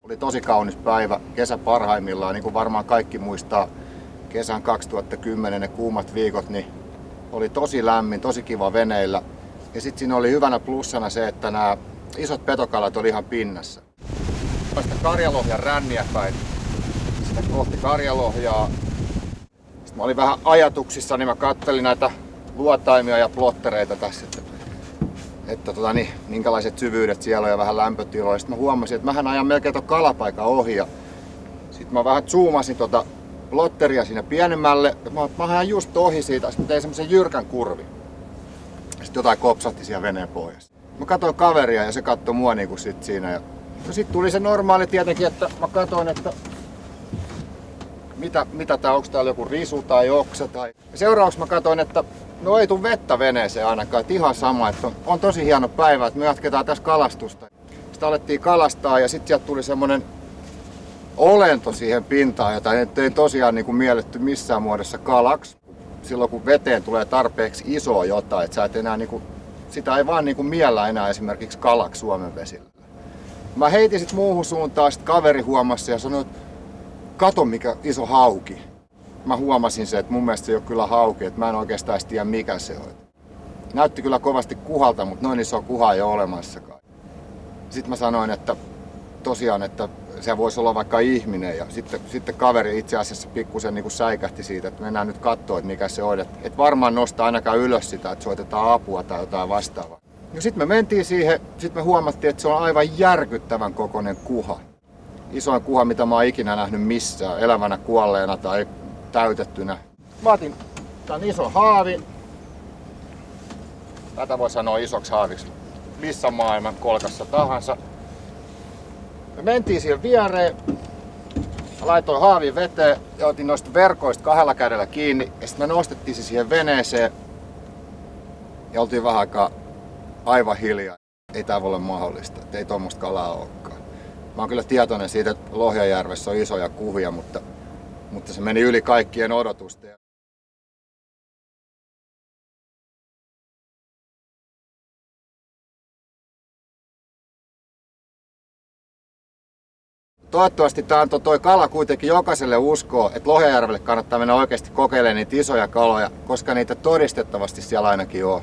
Oli tosi kaunis päivä, kesä parhaimmillaan, niin kuin varmaan kaikki muistaa kesän 2010 ne kuumat viikot, niin oli tosi lämmin, tosi kiva veneillä. Ja sitten siinä oli hyvänä plussana se, että nämä isot petokalat oli ihan pinnassa. Sitä Karjalohjan ränniä päin, sitä kohti Karjalohjaa. Sitten mä olin vähän ajatuksissa, niin mä kattelin näitä luotaimia ja plottereita tässä, että minkälaiset syvyydet siellä on ja vähän lämpötiloja. Sitten mä huomasin, että mähän ajan melkein ton kalapaikan ohi. Sitten mä vähän zoomasin plotteria siinä pienemmälle. Mä ajan just ohi siitä, sitten mä tein semmosen jyrkän kurvin. Sitten jotain kopsahti siellä veneen pohjassa. Mä katsoin kaveria ja se katsoi mua niinku sit siinä. Ja sitten tuli se normaali tietenkin, että mä katsoin, että mitä tää, onko täällä joku risu tai oksa tai... Seuraavaksi mä katsoin, että no ei tuu vettä veneeseen ainakaan, että ihan sama, että on tosi hieno päivä, että me jatketaan tässä kalastusta. Sitten alettiin kalastaa ja sitten sieltä tuli semmonen olento siihen pintaan, jota ei tosiaan niin kuin mielletty missään muodossa kalaksi. Silloin kun veteen tulee tarpeeksi isoa jotain, että sä et enää sitä ei vaan miellä enää esimerkiksi kalaksi Suomen vesillä. Mä heitin sit muuhun suuntaan, sit kaveri huomasi ja sanoi, että kato mikä iso hauki. Mä huomasin se, että mun mielestä se ei ole kyllä hauki, että mä en oikeastaan tiedä mikä se on. Näytti kyllä kovasti kuhalta, mutta noin iso kuha ei ole olemassakaan. Sitten mä sanoin, että tosiaan, että se voisi olla vaikka ihminen ja sitten kaveri itse asiassa pikkusen säikähti siitä, että mennään nyt katsoa, että mikä se on. Että varmaan nostaa ainakaan ylös sitä, että soitetaan apua tai jotain vastaavaa. Ja sitten me mentiin siihen, sitten me huomattiin, että se on aivan järkyttävän kokoinen kuha. Isoin kuha, mitä mä oon ikinä nähnyt missään, elävänä kuolleena tai täytettynä. Mä otin tän ison haavin. Tätä voi sanoa isoksi haaviksi missä maailman kolkassa tahansa. Me mentiin siihen viereen. Mä laitoin haavin veteen ja otin noista verkoista kahdella kädellä kiinni. Ja sitten me nostettiin se siihen veneeseen. Ja oltiin vähän aikaa aivan hiljaa. Ei tää voi olla mahdollista, että ei tuommoista kalaa olekaan. Mä oon kyllä tietoinen siitä, että Lohjajärvessä on isoja kuhia, mutta se meni yli kaikkien odotusten. Toivottavasti tää antoi toi kala kuitenkin jokaiselle uskoa, että Lohjajärvelle kannattaa mennä oikeasti kokeilemaan niitä isoja kaloja, koska niitä todistettavasti siellä ainakin on.